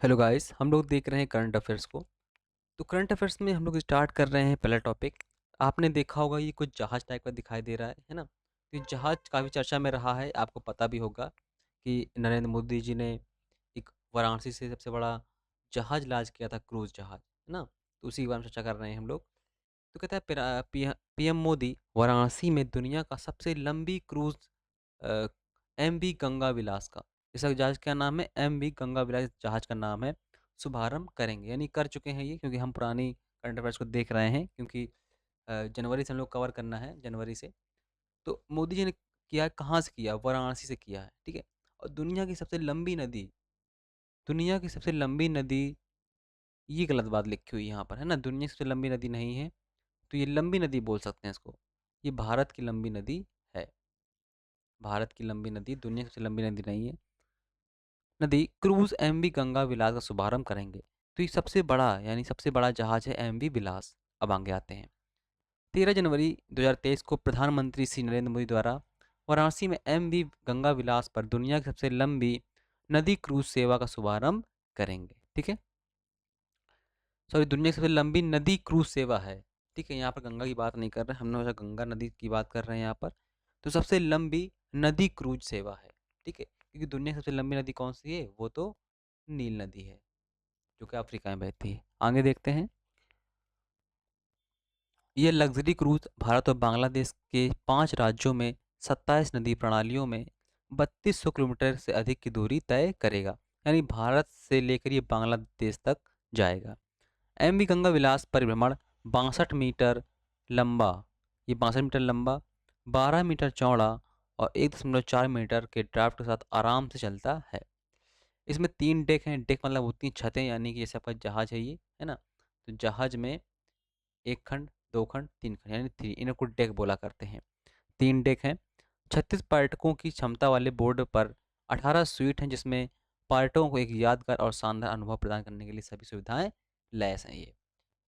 Hello guys, हम लोग देख रहे हैं करंट अफेयर्स को। तो करंट अफेयर्स में हम लोग स्टार्ट कर रहे हैं पहला टॉपिक। आपने देखा होगा ये कुछ जहाज टाइप का दिखाई दे रहा है ना। तो ये जहाज काफ़ी चर्चा में रहा है, आपको पता भी होगा कि नरेंद्र मोदी जी ने एक वाराणसी से सबसे बड़ा जहाज लॉन्च किया था, क्रूज जहाज, है ना। तो उसी के बारे में चर्चा कर रहे हैं हम लोग। तो कहता है पीएम मोदी वाराणसी में दुनिया का सबसे लंबी क्रूज एम वी गंगा विलास का, इस जहाज का नाम है एम वी गंगा विलास, जहाज का नाम है, शुभारंभ करेंगे। यानी कर चुके हैं ये, क्योंकि हम पुरानी करंट अफेयर्स को देख रहे हैं, क्योंकि जनवरी से हम लोग कवर करना है, जनवरी से। तो मोदी जी ने किया, कहाँ से किया? वाराणसी से किया है, ठीक है। और दुनिया की सबसे लंबी नदी, दुनिया की सबसे लंबी नदी, ये गलत बात लिखी हुई है यहाँ पर, है ना। दुनिया की सबसे लंबी नदी नहीं है, तो ये लंबी नदी बोल सकते हैं इसको। ये भारत की लंबी नदी है, भारत की लंबी नदी, दुनिया की सबसे लंबी नदी नहीं है। नदी क्रूज एमवी गंगा विलास का शुभारंभ करेंगे। तो ये सबसे बड़ा, यानी सबसे बड़ा जहाज है एमवी विलास। अब आगे आते हैं। 13 जनवरी 2023 को प्रधानमंत्री श्री नरेंद्र मोदी द्वारा वाराणसी में एमवी गंगा विलास पर दुनिया की सबसे लंबी नदी क्रूज सेवा का शुभारंभ करेंगे, ठीक है। सॉरी, दुनिया की सबसे लंबी नदी क्रूज सेवा है, ठीक है। यहाँ पर गंगा की बात नहीं कर रहे, हमने हमेशा गंगा नदी की बात कर रहे हैं यहाँ पर। तो सबसे लंबी नदी क्रूज सेवा है, ठीक है, क्योंकि दुनिया की सबसे लंबी नदी कौन सी है? वो तो नील नदी है, जो कि अफ्रीका में बहती है। आगे देखते हैं। यह लग्जरी क्रूज भारत और बांग्लादेश के 5 राज्यों में 27 नदी प्रणालियों में 3200 किलोमीटर से अधिक की दूरी तय करेगा। यानी भारत से लेकर ये बांग्लादेश तक जाएगा। एम वी गंगा विलास परिभ्रमण 62 मीटर लंबा, ये 62 मीटर लंबा, 12 मीटर चौड़ा और 1.4 मीटर के ड्राफ्ट के साथ आराम से चलता है। इसमें 3 डेक हैं। डेक मतलब होती हैं छतें, यानी कि जैसे आपका जहाज है ये, है ना। तो जहाज में 1 खंड, 2 खंड, 3 खंड, यानी थ्री, इन्हें को डेक बोला करते हैं। 3 डेक हैं। 36 पर्यटकों की क्षमता वाले बोर्ड पर 18 स्वीट हैं, जिसमें पर्यटकों को एक यादगार और शानदार अनुभव प्रदान करने के लिए सभी सुविधाएं लैस हैं ये।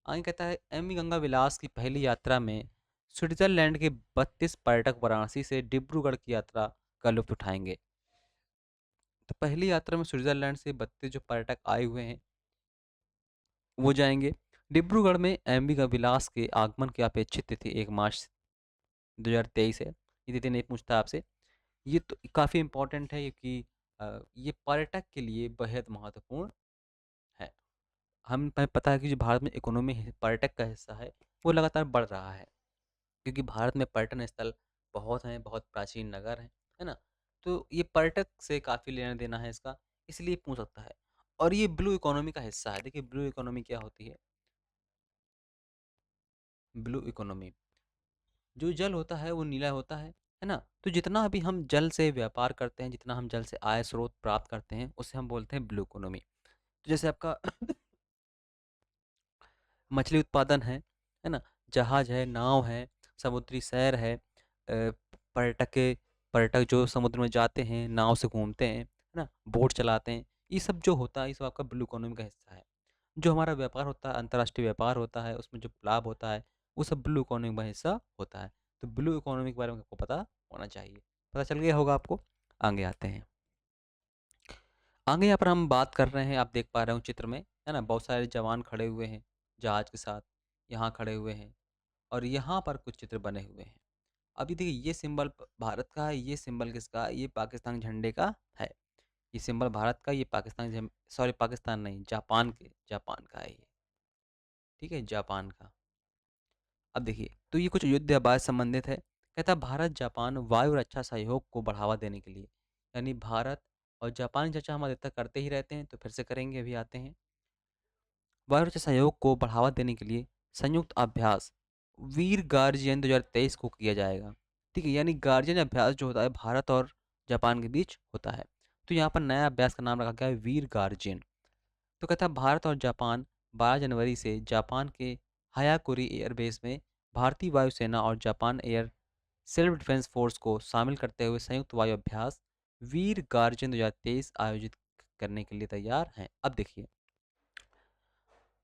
आगे कहता है, एम वी गंगा विलास की पहली यात्रा में स्विट्जरलैंड के 32 पर्यटक वाराणसी से डिब्रूगढ़ की यात्रा का लुत्फ उठाएंगे। तो पहली यात्रा में स्विट्जरलैंड से 32 जो पर्यटक आए हुए हैं वो जाएंगे। डिब्रूगढ़ में एम वी का विलास के आगमन की अपेक्षित तिथि 1 मार्च 2023 है। ये तिथि नहीं पूछता आपसे। ये तो काफ़ी इम्पोर्टेंट है, क्योंकि ये पर्यटक के लिए बेहद महत्वपूर्ण है। हम पता है कि जो भारत में इकोनॉमी है, पर्यटक का हिस्सा है, वो लगातार बढ़ रहा है, क्योंकि भारत में पर्यटन स्थल बहुत हैं, बहुत प्राचीन नगर हैं, है ना। तो ये पर्यटक से काफ़ी लेना देना है इसका, इसलिए पूछ सकता है। और ये ब्लू इकोनॉमी का हिस्सा है। देखिए ब्लू इकोनॉमी क्या होती है। ब्लू इकोनॉमी, जो जल होता है वो नीला होता है ना। तो जितना अभी हम जल से व्यापार करते हैं, जितना हम जल से आय स्रोत प्राप्त करते हैं, उसे हम बोलते हैं ब्लू इकोनॉमी। तो जैसे आपका मछली उत्पादन है ना, जहाज है, नाव है, समुद्री सैर है, पर्यटक जो समुद्र में जाते हैं, नाव से घूमते हैं, है ना, बोट चलाते हैं, ये सब जो होता है, ये सब आपका ब्लू इकोनॉमी का हिस्सा है। जो हमारा व्यापार होता है, अंतर्राष्ट्रीय व्यापार होता है, उसमें जो लाभ होता है, वो सब ब्लू इकोनॉमी का हिस्सा होता है। तो ब्लू इकोनॉमी के बारे में आपको पता होना चाहिए। पता चल गया होगा आपको। आगे आते हैं। आगे यहाँ पर हम बात कर रहे हैं, आप देख पा रहे हो चित्र में, है ना, बहुत सारे जवान खड़े हुए हैं जहाज के साथ, यहाँ खड़े हुए हैं, और यहाँ पर कुछ चित्र बने हुए हैं। अभी देखिए, ये सिंबल भारत का है, ये सिंबल किसका है? ये पाकिस्तान झंडे का है। ये सिंबल भारत का, ये पाकिस्तान, सॉरी पाकिस्तान नहीं, जापान के, जापान का है ये, ठीक है, जापान का। अब देखिए, तो ये कुछ युद्ध अभ्यास संबंधित है। कहता है भारत जापान वायु रक्षा सहयोग को बढ़ावा देने के लिए, यानी भारत और जापान की चर्चा हम अधिकतर करते ही रहते हैं, तो फिर से करेंगे, अभी आते हैं। वायु रक्षा सहयोग को बढ़ावा देने के लिए संयुक्त अभ्यास वीर गार्जियन 2023 को किया जाएगा, ठीक है। यानी गार्जियन अभ्यास जो होता है भारत और जापान के बीच होता है। तो यहाँ पर नया अभ्यास का नाम रखा गया है वीर गार्जियन। तो कहता है भारत और जापान 12 जनवरी से जापान के हायाकुरी एयरबेस में भारतीय वायुसेना और Japan air self defence force को शामिल करते हुए संयुक्त वायु अभ्यास वीर गार्जियन 2023 आयोजित करने के लिए तैयार हैं। अब देखिए,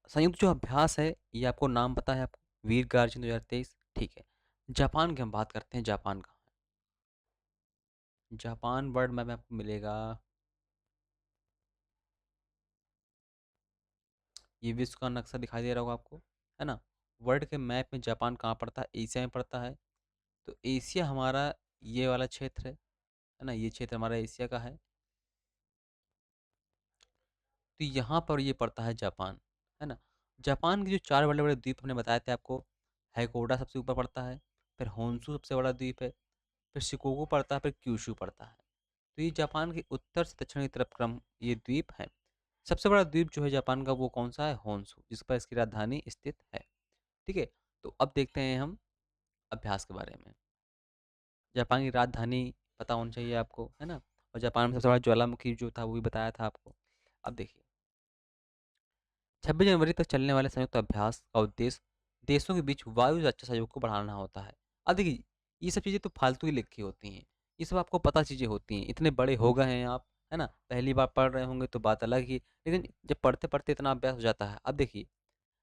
संयुक्त जो अभ्यास है, ये आपको नाम पता है आपको, वीर गार्जियन 2023, ठीक है। जापान की हम बात करते हैं। जापान का, जापान वर्ड मैप में आपको मिलेगा। ये विश्व का नक्शा दिखाई दे रहा होगा आपको, है ना। वर्ल्ड के मैप में जापान कहाँ पड़ता है? एशिया में पड़ता है। तो एशिया हमारा ये वाला क्षेत्र है ना, ये क्षेत्र हमारा एशिया का है। तो यहाँ पर ये पड़ता है जापान, है ना। जापान के जो 4 बड़े-बड़े द्वीप हमने बताए थे आपको, हैकोडा सबसे ऊपर पड़ता है, फिर होन्शु सबसे बड़ा द्वीप है, फिर शिकोकू पड़ता है, फिर क्यूशू पड़ता है। तो ये जापान के उत्तर से दक्षिण की तरफ क्रम ये द्वीप हैं। सबसे बड़ा द्वीप जो है जापान का वो कौन सा है? होन्शु, जिस पर इसकी राजधानी स्थित है। ठीक है, तो अब देखते हैं हम अभ्यास के बारे में। जापान की राजधानी पता होनी चाहिए आपको, है ना। और जापान में सबसे बड़ा ज्वालामुखी जो था वो भी बताया था आपको। अब देखिए, 26 जनवरी तक चलने वाले संयुक्त अभ्यास का उद्देश्य देशों के बीच वायु रक्षा सहयोग को बढ़ाना होता है। अब देखिए, ये सब चीज़ें तो फालतू ही लिखी होती हैं, ये सब आपको पता चीज़ें होती हैं। इतने बड़े हो गए हैं आप, है ना, पहली बार पढ़ रहे होंगे तो बात अलग ही, लेकिन जब पढ़ते पढ़ते इतना अभ्यास हो जाता है। अब देखिए,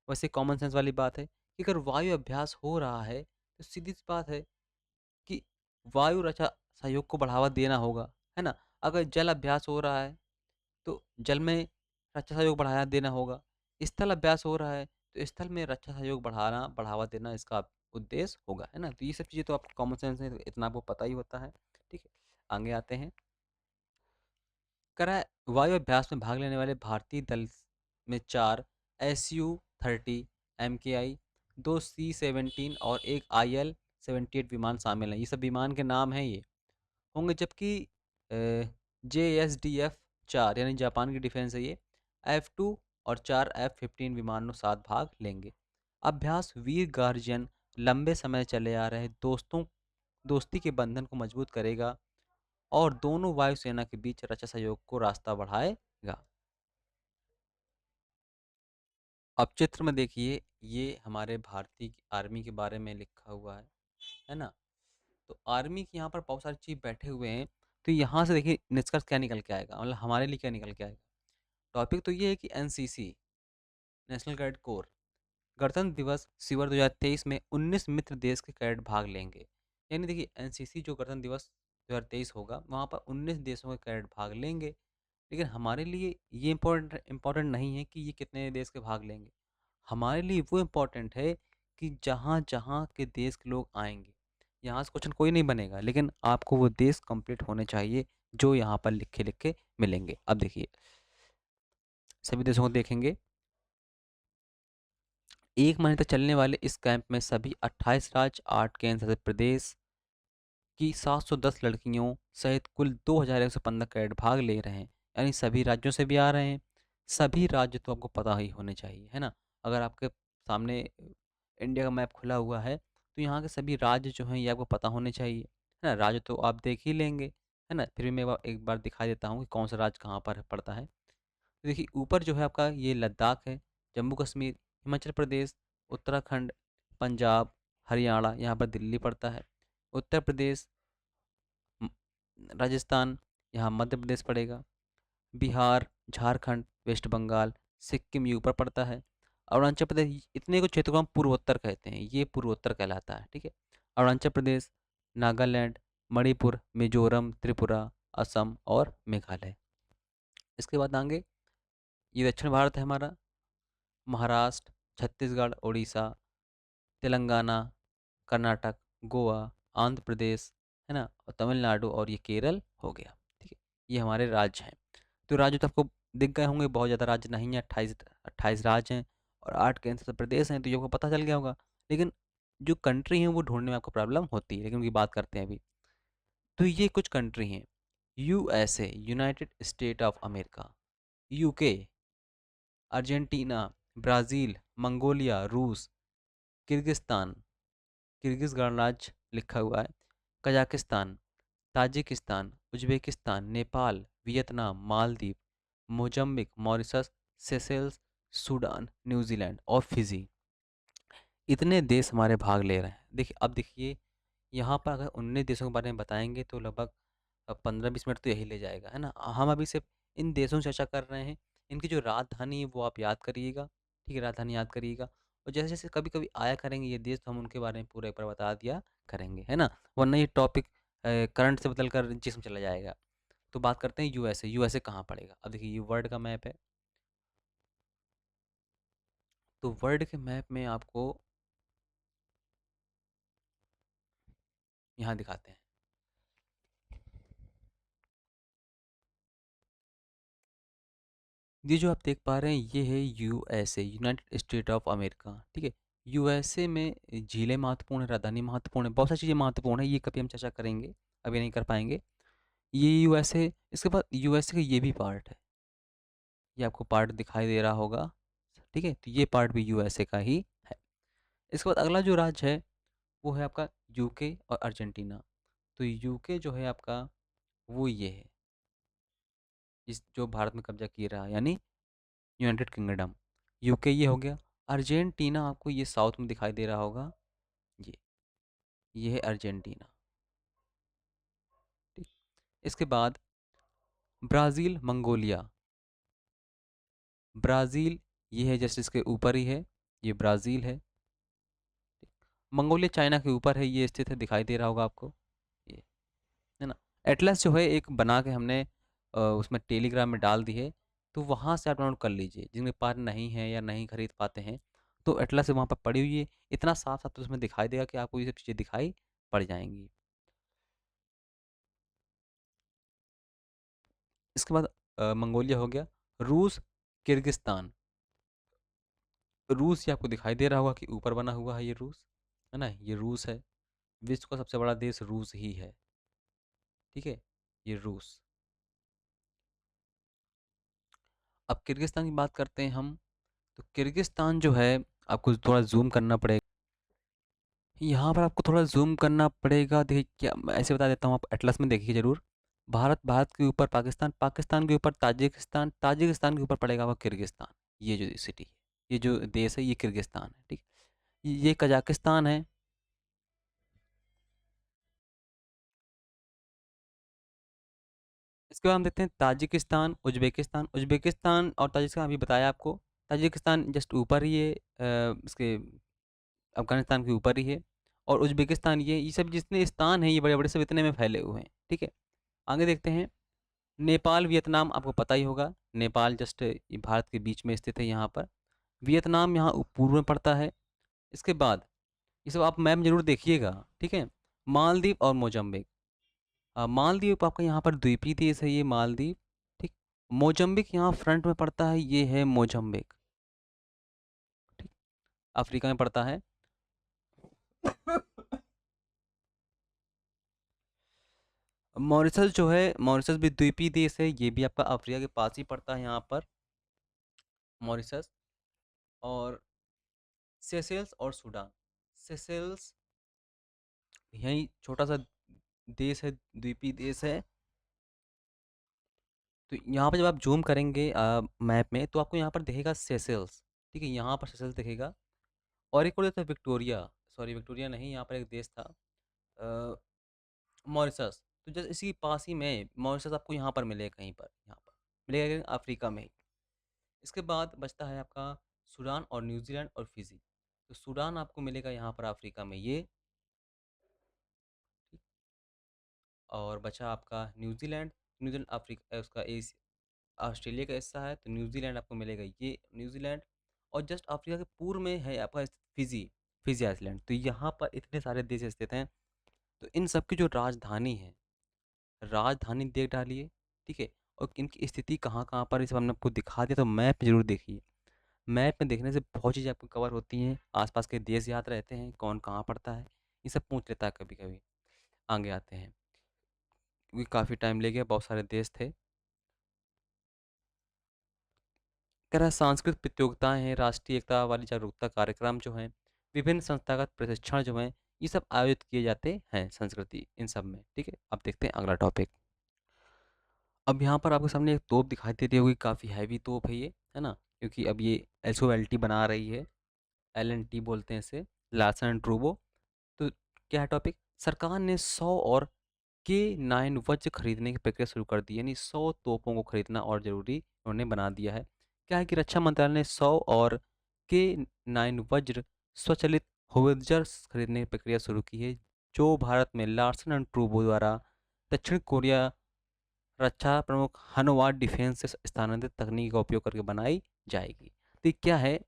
वैसे कॉमन सेंस वाली बात है कि अगर वायु अभ्यास हो रहा है तो सीधी सी बात है कि वायु रक्षा सहयोग को बढ़ावा देना होगा, है ना। अगर जल अभ्यास हो रहा है तो जल में रक्षा सहयोग बढ़ाया देना होगा। स्थल अभ्यास हो रहा है तो स्थल में रक्षा सहयोग बढ़ाना बढ़ावा देना इसका उद्देश्य होगा, है ना। तो ये सब चीज़ें तो आपको कॉमन सेंस है, तो इतना आपको पता ही होता है। ठीक है, आगे आते हैं। करा वायु अभ्यास में भाग लेने वाले भारतीय दल में 4 SU-30 MKI, 2 C-17 और एक IL-78 विमान शामिल हैं। ये सब विमान के नाम हैं ये होंगे, जबकि JSDF 4 यानी जापान की डिफेंस है ये, F2 और 4 F-15 विमानों साथ भाग लेंगे। अभ्यास वीर गार्जियन लंबे समय चले आ रहे दोस्ती के बंधन को मजबूत करेगा और दोनों वायुसेना के बीच रक्षा सहयोग को रास्ता बढ़ाएगा। अब चित्र में देखिए, ये हमारे भारतीय आर्मी के बारे में लिखा हुआ है ना। तो आर्मी की यहाँ पर बहुत सारी चीज़ बैठे हुए हैं। तो यहाँ से देखिए निष्कर्ष क्या निकल के आएगा, मतलब हमारे लिए क्या निकल के आएगा। टॉपिक तो ये है कि NCC, नेशनल कैडेट कोर, गणतंत्र दिवस शिविर 2023 में 19 मित्र देश के कैडेट भाग लेंगे। यानी देखिए, NCC जो गणतंत्र दिवस 2023 होगा वहाँ पर 19 देशों के कैडेट भाग लेंगे। लेकिन हमारे लिए ये इम्पोर्टेंट नहीं है कि ये कितने देश के भाग लेंगे। हमारे लिए वो इम्पोर्टेंट है कि जहाँ जहाँ के देश के लोग आएंगे, यहाँ से क्वेश्चन कोई नहीं बनेगा, लेकिन आपको वो देश कंप्लीट होने चाहिए जो यहाँ पर लिखे लिखे मिलेंगे। अब देखिए, सभी देशों को देखेंगे। 1 महीने तक चलने वाले इस कैंप में सभी 28 राज्य, 8 केंद्र शासित प्रदेश की 710 लड़कियों सहित कुल 2115 कैडेट भाग ले रहे हैं। यानी सभी राज्यों से भी आ रहे हैं। सभी राज्य तो आपको पता ही होने चाहिए, है ना। अगर आपके सामने इंडिया का मैप खुला हुआ है तो यहाँ के सभी राज्य जो हैं ये आपको पता होने चाहिए, है ना। राज्य तो आप देख ही लेंगे, है ना। फिर भी मैं एक बार दिखा देता हूँ कि कौन सा राज्य कहाँ पर पड़ता है। तो देखिए, ऊपर जो है आपका ये लद्दाख है, जम्मू कश्मीर, हिमाचल प्रदेश, उत्तराखंड, पंजाब, हरियाणा, यहाँ पर दिल्ली पड़ता है। उत्तर प्रदेश, म- राजस्थान, यहाँ मध्य प्रदेश पड़ेगा। बिहार, झारखंड, वेस्ट बंगाल, सिक्किम ये ऊपर पड़ता है। अरुणाचल प्रदेश, इतने को क्षेत्र को हम पूर्वोत्तर कहते हैं, ये पूर्वोत्तर कहलाता है। ठीक है, अरुणाचल प्रदेश, नागालैंड, मणिपुर, मिजोरम, त्रिपुरा, असम और मेघालय। इसके बाद आगे ये दक्षिण भारत है हमारा। महाराष्ट्र, छत्तीसगढ़, उड़ीसा, तेलंगाना, कर्नाटक, गोवा, आंध्र प्रदेश, है ना, और तमिलनाडु, और ये केरल हो गया। ठीक है, ये हमारे राज्य हैं। तो राज्य तो आपको दिख गए होंगे, बहुत ज़्यादा राज्य नहीं है, 28 राज्य हैं और 8 केंद्र शासित प्रदेश हैं, तो ये आपको पता चल गया होगा। लेकिन जो कंट्री हैं वो ढूंढने में आपको प्रॉब्लम होती है, लेकिन उनकी बात करते हैं अभी। तो ये कुछ कंट्री हैं: USA, United state of America, UK, Argentina, Brazil, Mongolia, रूस, किर्गिस्तान, किर्गिज़ गणराज्य लिखा हुआ है, Kazakhstan, Tajikistan, Uzbekistan, Nepal, Vietnam, Maldives, Mozambique, Mauritius, Seychelles, Sudan, New Zealand और फिजी। इतने देश हमारे भाग ले रहे हैं। देखिए, अब देखिए, यहाँ पर अगर 19 देशों के बारे में बताएंगे तो लगभग 15-20 मिनट तो यही ले जाएगा, है ना। हम अभी सिर्फ इन देशों से चर्चा कर रहे हैं। इनकी जो राजधानी है वो आप याद करिएगा। ठीक है, राजधानी याद करिएगा। और जैसे जैसे कभी कभी आया करेंगे ये देश तो हम उनके बारे में पूरा एक बार बता दिया करेंगे, है ना। वरना ये टॉपिक करंट से बदल कर जिसमें चला जाएगा। तो बात करते हैं USA। USA कहाँ पड़ेगा? अब देखिए, ये वर्ल्ड का मैप है। तो वर्ल्ड के मैप में आपको यहाँ दिखाते हैं। ये जो आप देख पा रहे हैं ये है USA, United state of America, ठीक है। यूएसए में झीलें महत्वपूर्ण है, राजधानी महत्वपूर्ण है, बहुत सारी चीज़ें महत्वपूर्ण है, ये कभी हम चर्चा करेंगे, अभी नहीं कर पाएंगे। ये यूएसए, इसके बाद यूएसए का ये भी पार्ट है, ये आपको पार्ट दिखाई दे रहा होगा, ठीक है। तो ये पार्ट भी यूएसए का ही है। इसके बाद अगला जो राज्य है वो है आपका यूके और अर्जेंटीना। तो यूके जो है आपका वो ये है, इस जो भारत में कब्जा किए रहा है, यानी यूनाइटेड किंगडम। यूके ये हो गया। अर्जेंटीना आपको ये साउथ में दिखाई दे रहा होगा, ये है अर्जेंटीना, ठीक। इसके बाद ब्राज़ील, मंगोलिया। ब्राज़ील ये है, जस्ट इसके ऊपर ही है, ये ब्राज़ील है। मंगोलिया चाइना के ऊपर है, ये स्थित है, दिखाई दे रहा होगा आपको, ये है ना। एटलस जो है एक बना के हमने उसमें टेलीग्राम में डाल दी है, तो वहाँ से आप डाउनलोड कर लीजिए, जिनके पास नहीं है या नहीं खरीद पाते हैं, तो एटलस से वहाँ पर पड़ी हुई है, इतना साफ साफ तो उसमें दिखाई देगा कि आपको ये सब चीज़ें दिखाई पड़ जाएंगी। इसके बाद मंगोलिया हो गया। रूस, किर्गिस्तान। रूस ये आपको दिखाई दे रहा होगा कि ऊपर बना हुआ है, ये रूस है ना, ये रूस है। विश्व का सबसे बड़ा देश रूस ही है, ठीक है, ये रूस। अब किर्गिस्तान की बात करते हैं हम। तो किर्गिस्तान जो है, आपको थोड़ा जूम करना पड़ेगा, यहाँ पर आपको थोड़ा जूम करना पड़ेगा। देखिए, क्या मैं ऐसे बता देता हूँ, आप एटलस में देखिए ज़रूर। भारत के ऊपर पाकिस्तान, पाकिस्तान के ऊपर ताजिकिस्तान, ताजिकिस्तान के ऊपर पड़ेगा वो किर्गिस्तान। ये जो सिटी है, ये जो देश है, ये किर्गिस्तान है, ठीक। ये कजाकिस्तान है। इसके बाद हम देखते हैं ताजिकिस्तान, उज्बेकिस्तान। उज्बेकिस्तान और ताजिकिस्तान अभी बताया आपको। ताजिकिस्तान जस्ट ऊपर ही है, इसके अफगानिस्तान के ऊपर ही है। और उज्बेकिस्तान, ये सब जितने स्थान हैं, ये बड़े बड़े सब इतने में फैले हुए हैं, ठीक है। आगे देखते हैं। नेपाल, वियतनाम आपको पता ही होगा। नेपाल जस्ट भारत के बीच में स्थित है यहाँ पर। वियतनाम यहाँ पूर्व में पड़ता है। इसके बाद ये सब आप मैप जरूर देखिएगा, ठीक है। मालदीव और मोजम्बिक। मालदीव आपका यहाँ पर द्वीपीय देश है, ये मालदीव, ठीक। मोजम्बिक यहाँ फ्रंट में पड़ता है, ये है मोजम्बिक, ठीक, अफ्रीका में पड़ता है। मॉरिशस जो है, मॉरिशस भी द्वीपीय देश है, ये भी आपका अफ्रीका के पास ही पड़ता है यहाँ पर, मॉरिशस। और सेशेल्स और सूडान। सेशेल्स यही छोटा सा देश है, द्वीपीय देश है। तो यहाँ पर जब आप जूम करेंगे मैप में, तो आपको यहाँ पर दिखेगा सेशेल्स, ठीक है, यहाँ पर सेशेल्स दिखेगा। और एक और देश था विक्टोरिया, सॉरी विक्टोरिया नहीं, यहाँ पर एक देश था मॉरिशस। तो जस्ट इसी पास ही में मॉरिशस आपको यहाँ पर मिलेगा, कहीं पर यहाँ पर मिलेगा, कहीं अफ्रीका में ही। इसके बाद बचता है आपका सूडान और न्यूजीलैंड और फिजी। तो सूडान आपको मिलेगा यहाँ पर अफ्रीका में, ये, ठीक। और बचा आपका न्यूजीलैंड। न्यूजीलैंड अफ्रीका उसका एस ऑस्ट्रेलिया का हिस्सा है, तो न्यूजीलैंड आपको मिलेगा, ये न्यूजीलैंड। और जस्ट अफ्रीका के पूर्व में है आपका फिजी, फिजी आइलैंड। तो यहाँ पर इतने सारे देश स्थित हैं। तो इन सब की जो राजधानी है, राजधानी देख डालिए, ठीक है। और इनकी स्थिति कहाँ कहाँ पर, इस हमने आपको दिखा दिया, तो मैप जरूर देखिए। मैप में देखने से बहुत चीज़ें आपको कवर होती हैं, आसपास के देश याद रहते हैं, कौन कहाँ पड़ता है, ये सब पूछ लेता है कभी कभी। आगे आते हैं, क्योंकि काफ़ी टाइम ले गया, बहुत सारे देश थे। कह रहा है सांस्कृतिक प्रतियोगिताएं हैं, राष्ट्रीय एकता वाली जागरूकता कार्यक्रम जो हैं, विभिन्न संस्थागत प्रशिक्षण जो हैं, ये सब आयोजित किए जाते हैं संस्कृति इन सब में, ठीक है। अब देखते हैं अगला टॉपिक। अब यहाँ पर आपके सामने एक तोप दिखाई दे रही होगी, काफ़ी हैवी तोप है ना, क्योंकि अब ये SOLT बना रही है, LNT बोलते हैं इसे, लार्सन एंड ट्रूबो। तो क्या है टॉपिक, सरकार ने 100 और K9 वज्र खरीदने की प्रक्रिया शुरू कर दी, यानी 100 तोपों को खरीदना और ज़रूरी उन्होंने बना दिया है। क्या है कि रक्षा मंत्रालय ने 100 और K9 वज्र स्वचालित होवित्जर्स खरीदने की प्रक्रिया शुरू की है, जो भारत में लार्सन एंड ट्रूबो द्वारा दक्षिण कोरिया रक्षा प्रमुख हनवा डिफेंस से स्थानांतरित तकनीक का उपयोग करके बनाई जाएगी। तो ये क्या है,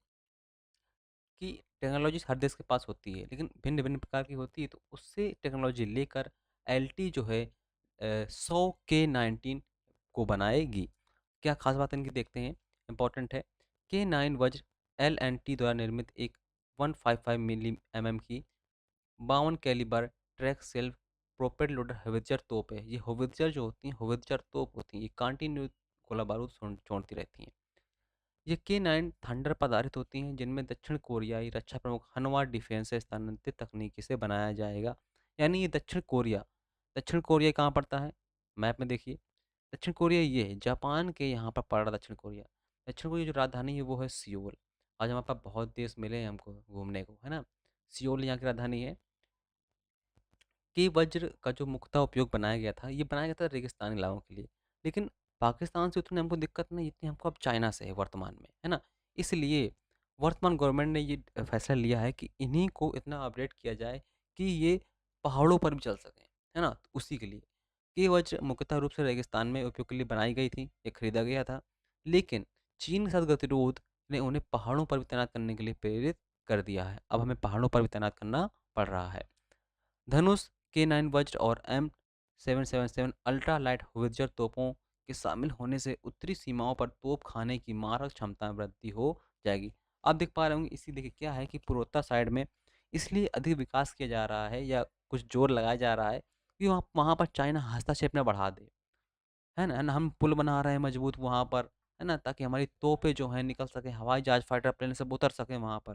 कि टेक्नोलॉजी हर देश के पास होती है, लेकिन भिन्न-भिन्न प्रकार की होती है, तो उससे टेक्नोलॉजी लेकर एलटी जो है 100 के 19 को बनाएगी। क्या खास बात इनकी देखते हैं, इम्पोर्टेंट है। के 9 वज्र एल&टी द्वारा निर्मित एक 155 मिली एमएम की 52 calibre track self propelled loader howitzer तोप है। ये होवित्ज़र जो होती हैं, होवित्ज़र तोप होती हैं, ये कंटिन्यू गोला बारूद छोड़ती रहती हैं। ये के 9 थंडर पर आधारित होती हैं, जिनमें दक्षिण कोरियाई रक्षा प्रमुख हनवा डिफेंस से स्थानांतरित तकनीकी से बनाया जाएगा। यानी ये दक्षिण कोरिया कहाँ पड़ता है, मैप में देखिए। दक्षिण कोरिया ये है, जापान के यहाँ पर पड़ रहा दक्षिण कोरिया। दक्षिण कोरिया जो राजधानी है वो है सियोल। आज हमारे पास बहुत देश मिले हैं हमको घूमने को, है ना। सियोल यहाँ की राजधानी है। कि वज्र का जो मुख्यतः उपयोग बनाया गया था, ये बनाया गया था रेगिस्तानी इलाकों के लिए। लेकिन पाकिस्तान से उतनी हमको दिक्कत नहीं, जितनी हमको अब चाइना से है वर्तमान में, है ना। इसलिए वर्तमान गवर्नमेंट ने ये फैसला लिया है कि इन्हीं को इतना अपडेट किया जाए कि ये पहाड़ों पर भी चल सकें, है ना। तो उसी के लिए कि वज्र मुख्यतः रूप से रेगिस्तान में उपयोग के लिए बनाई गई थी, ये खरीदा गया था। लेकिन चीन के साथ गतिरोध ने उन्हें पहाड़ों पर भी तैनात करने के लिए प्रेरित कर दिया है। अब हमें पहाड़ों पर भी तैनात करना पड़ रहा है। धनुष के 9 वज्र और M777 अल्ट्रा लाइट होवित्ज़र तोपों के शामिल होने से उत्तरी सीमाओं पर तोप खाने की मारक क्षमता में वृद्धि हो जाएगी। आप देख पा रहे होंगे, इसी देखिए क्या है कि पूर्वोत्तर साइड में इसलिए अधिक विकास किया जा रहा है या कुछ जोर लगाया जा रहा है कि वहाँ वहाँ पर चाइना हस्तक्षेप न बढ़ा दे, है ना। हम पुल बना रहे हैं मजबूत वहाँ पर, है ना, ताकि हमारी तोपें जो हैं निकल सकें, हवाई जहाज फाइटर प्लेन सब उतर सकें वहाँ पर।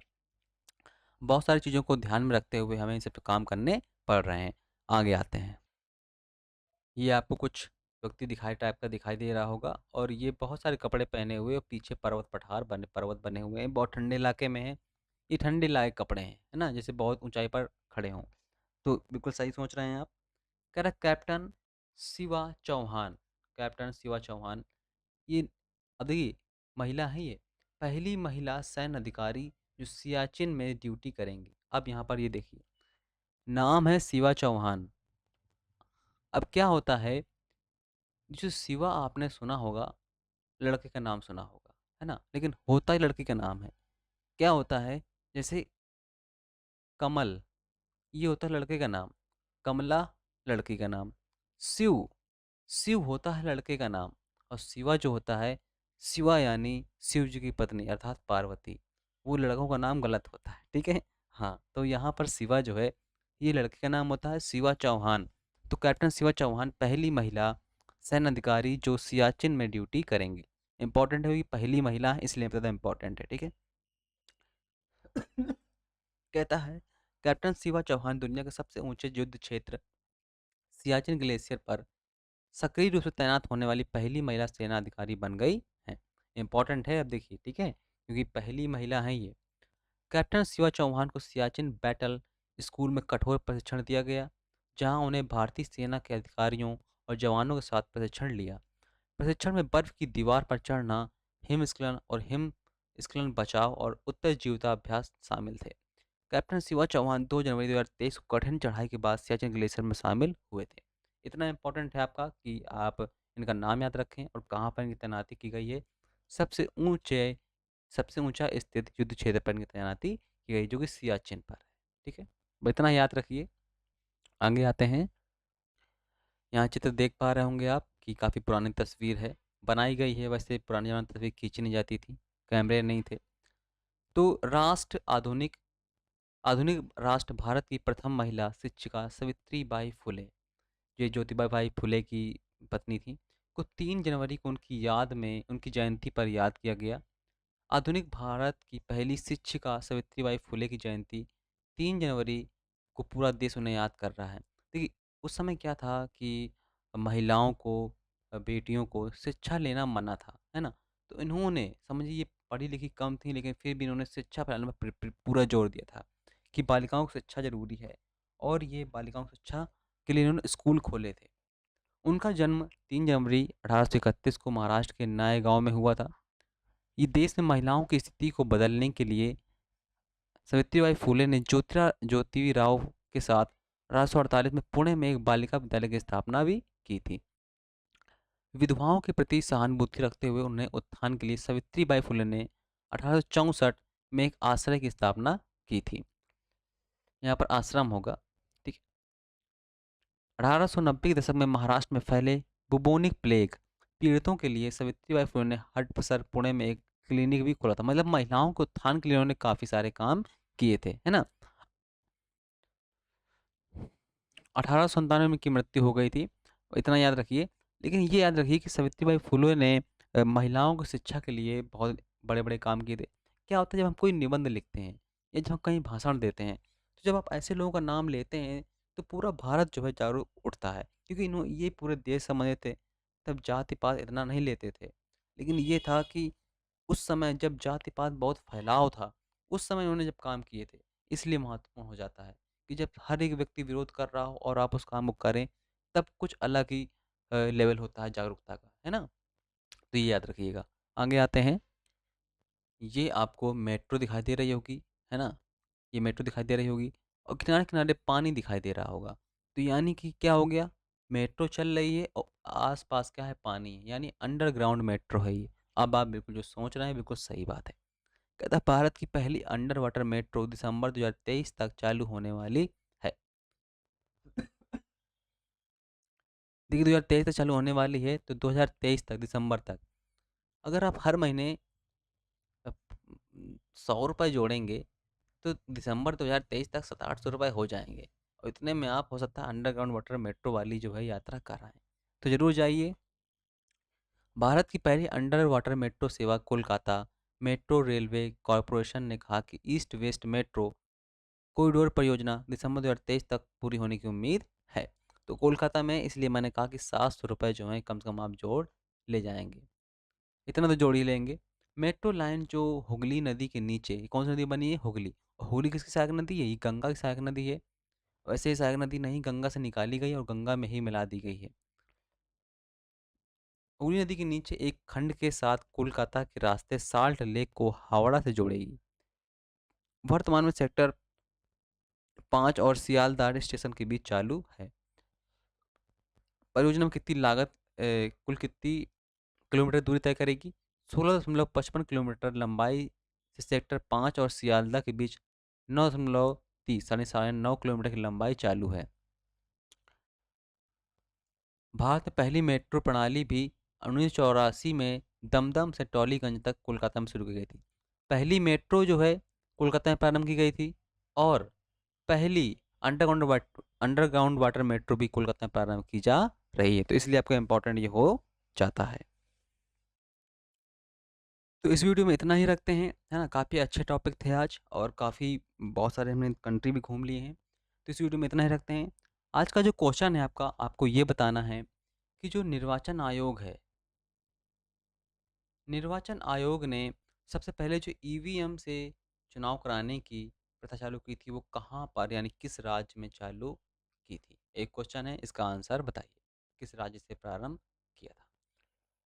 बहुत सारी चीज़ों को ध्यान में रखते हुए हमें इन सब पे काम करने पड़ रहे हैं। आगे आते हैं। ये आपको कुछ व्यक्ति दिखाई टाइप का दिखाई दे रहा होगा, और ये बहुत सारे कपड़े पहने हुए और पीछे पर्वत बने हुए हैं, बहुत ठंडे इलाके में हैं। ये ठंडे लायक कपड़े हैं, है ना, जैसे बहुत ऊंचाई पर खड़े हों। तो बिल्कुल सही सोच रहे हैं आप। कह रहा कैप्टन शिवा चौहान। कैप्टन शिवा चौहान, ये अब देखिए महिला है, ये पहली महिला सैन्य अधिकारी जो सियाचिन में ड्यूटी करेंगी। अब यहाँ पर ये देखिए, नाम है शिवा चौहान। अब क्या होता है, जो शिवा आपने सुना होगा, लड़के का नाम सुना होगा, है ना, लेकिन होता ही लड़की का नाम है। क्या होता है, जैसे कमल, ये होता है लड़के का नाम। कमला लड़की का नाम। शिव, शिव होता है लड़के का नाम। और शिवा जो होता है, शिवा यानी शिव जी की पत्नी अर्थात पार्वती। वो लड़कों का नाम गलत होता है, ठीक है। हाँ, तो यहाँ पर शिवा जो है, ये लड़के का नाम होता है शिवा चौहान। तो कैप्टन शिवा चौहान पहली महिला सैन्य अधिकारी जो सियाचिन में ड्यूटी करेंगी। इंपॉर्टेंट है, कि पहली महिला है इसलिए ज़्यादा इंपॉर्टेंट है, ठीक है। कहता है कैप्टन शिवा चौहान दुनिया के सबसे ऊंचे युद्ध क्षेत्र सियाचिन ग्लेशियर पर सक्रिय रूप से तैनात होने वाली पहली महिला सेना अधिकारी बन गई हैं। इंपॉर्टेंट है, अब देखिए, ठीक है, क्योंकि पहली महिला है ये। कैप्टन शिवा चौहान को सियाचिन बैटल स्कूल में कठोर प्रशिक्षण दिया गया, जहां उन्हें भारतीय सेना के अधिकारियों और जवानों के साथ प्रशिक्षण लिया। प्रशिक्षण में बर्फ की दीवार पर चढ़ना, हिमस्खलन और हिमस्खलन बचाव और उत्तर जीविताभ्यास शामिल थे। कैप्टन शिवा चौहान 2 जनवरी 2023 को कठिन चढ़ाई के बाद सियाचिन ग्लेशियर में शामिल हुए थे। इतना इंपॉर्टेंट है आपका कि आप इनका नाम याद रखें और कहाँ पर इनकी तैनाती की गई है। सबसे ऊंचे सबसे ऊंचा स्थित युद्ध क्षेत्र पर इनकी तैनाती की गई, जो कि सियाचिन पर है, ठीक है। बस इतना याद रखिए। आगे आते हैं। यहाँ चित्र देख पा रहे होंगे आप कि काफ़ी पुरानी तस्वीर है, बनाई गई है। वैसे पुराने ज़माने में तस्वीर खींची नहीं जाती थी, कैमरे नहीं थे। तो राष्ट्र आधुनिक आधुनिक राष्ट्र भारत की प्रथम महिला शिक्षिका सावित्री बाई फुले, ये ज्योतिबा भाई फुले की पत्नी थी, को 3 जनवरी को उनकी याद में उनकी जयंती पर याद किया गया। आधुनिक भारत की पहली शिक्षिका सावित्रीबाई फुले की जयंती 3 जनवरी को पूरा देश उन्हें याद कर रहा है। देखिए, उस समय क्या था कि महिलाओं को, बेटियों को शिक्षा लेना मना था, है ना। तो इन्होंने, समझिए, ये पढ़ी लिखी कम थी, लेकिन फिर भी इन्होंने शिक्षा फैलाने में पूरा जोर दिया था कि बालिकाओं को शिक्षा जरूरी है। और ये बालिकाओं की शिक्षा के लिए इन्होंने स्कूल खोले थे। उनका जन्म 3 जनवरी 1831 को महाराष्ट्र के नायगांव में हुआ था। ये देश में महिलाओं की स्थिति को बदलने के लिए सावित्रीबाई फुले ने ज्योतिराव के साथ 1848 में पुणे में एक बालिका विद्यालय की स्थापना भी की थी। विधवाओं के प्रति सहानुभूति रखते हुए उन्हें उत्थान के लिए सावित्रीबाई फुले ने 1864 में एक आश्रय की स्थापना की थी। यहाँ पर आश्रम होगा, ठीक है। 1890 के दशक में महाराष्ट्र में फैले बुबोनिक प्लेग पीड़ितों के लिए सावित्रीबाई फुले ने हडपसर पुणे में एक क्लिनिक भी खोला था। मतलब महिलाओं के उत्थान के लिए उन्होंने काफ़ी सारे काम किए थे, है ना। 1897 में की मृत्यु हो गई थी, इतना याद रखिए। लेकिन ये याद रखिए कि सावित्रीबाई फुले ने महिलाओं की शिक्षा के लिए बहुत बड़े बड़े काम किए थे। क्या होता है, जब हम कोई निबंध लिखते हैं या जब हम कहीं भाषण देते हैं, तो जब आप ऐसे लोगों का नाम लेते हैं तो पूरा भारत जो है जागरूक उठता है, क्योंकि ये पूरे देश समझते थे। तब जाति पात इतना नहीं लेते थे, लेकिन ये था कि उस समय जब जाति पात बहुत फैलाव था, उस समय उन्होंने जब काम किए थे, इसलिए महत्वपूर्ण हो जाता है कि जब हर एक व्यक्ति विरोध कर रहा हो और आप उस काम को करें, तब कुछ अलग ही लेवल होता है जागरूकता का, है ना। तो ये याद रखिएगा। आगे आते हैं। ये आपको मेट्रो दिखाई दे रही होगी, है ना। ये मेट्रो दिखाई दे रही होगी और किनारे किनारे पानी दिखाई दे रहा होगा। तो यानी कि क्या हो गया, मेट्रो चल रही है और आसपास क्या है, पानी है, यानी अंडरग्राउंड मेट्रो है ये। अब आप बिल्कुल जो सोच रहे हैं बिल्कुल सही बात है। कहता है भारत की पहली अंडर वाटर मेट्रो दिसंबर 2023 तक चालू होने वाली है। देखिए 2023 तक चालू होने वाली है, तो 2023 तक, दिसंबर तक, अगर आप हर महीने 100 रुपये जोड़ेंगे तो दिसंबर 2023 तक 700-800 रुपये हो जाएंगे। और इतने में आप हो सकता है अंडरग्राउंड वाटर मेट्रो वाली जो है यात्रा कर आएँ। तो ज़रूर जाइए। भारत की पहली अंडर वाटर मेट्रो सेवा कोलकाता मेट्रो रेलवे कॉरपोरेशन ने कहा कि ईस्ट वेस्ट मेट्रो कॉरिडोर परियोजना दिसंबर 2023 तक पूरी होने की उम्मीद है। तो कोलकाता में, इसलिए मैंने कहा कि 700 रुपये जो हैं कम से कम आप जोड़ ले जाएंगे। इतना तो जोड़ ही लेंगे। मेट्रो लाइन जो हुगली नदी के नीचे, कौन सी नदी बनी है, हुगली। हुगली किसकी सहायक नदी है, ये गंगा की सहायक नदी है। वैसे ये सहायक नदी नहीं, गंगा से निकाली गई और गंगा में ही मिला दी गई है। हुगली नदी के नीचे एक खंड के साथ कोलकाता के रास्ते साल्ट लेक को हावड़ा से जोड़ेगी। वर्तमान में सेक्टर 5 और सियालदाह स्टेशन के बीच चालू है। परियोजना में कितनी लागत, कुल कितनी किलोमीटर दूरी तय करेगी, 16.55 किलोमीटर लंबाई से सेक्टर 5 और सियालदह के बीच 9.30 यानी 9.5 किलोमीटर की लंबाई चालू है। भारत में पहली मेट्रो प्रणाली भी 1984 में दमदम से टॉलीगंज तक कोलकाता में शुरू की गई थी। पहली मेट्रो जो है कोलकाता में प्रारंभ की गई थी, और पहली अंडरग्राउंड वाटर मेट्रो भी कोलकाता में प्रारंभ की जा रही है। तो इसलिए आपका इम्पोर्टेंट ये हो जाता है। तो इस वीडियो में इतना ही रखते हैं, है ना। काफ़ी अच्छे टॉपिक थे आज, और काफ़ी बहुत सारे हमने कंट्री भी घूम लिए हैं। तो इस वीडियो में इतना ही रखते हैं। आज का जो क्वेश्चन है आपका, आपको ये बताना है कि जो निर्वाचन आयोग है, निर्वाचन आयोग ने सबसे पहले जो ईवीएम से चुनाव कराने की प्रथा चालू की थी, वो कहाँ पर यानी किस राज्य में चालू की थी। एक क्वेश्चन है, इसका आंसर बताइए, किस राज्य से प्रारंभ किया था।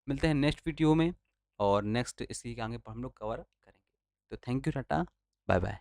मिलते हैं नेक्स्ट वीडियो में, और नेक्स्ट इसी के आगे पर हम लोग कवर करेंगे। तो thank you, tata, bye bye.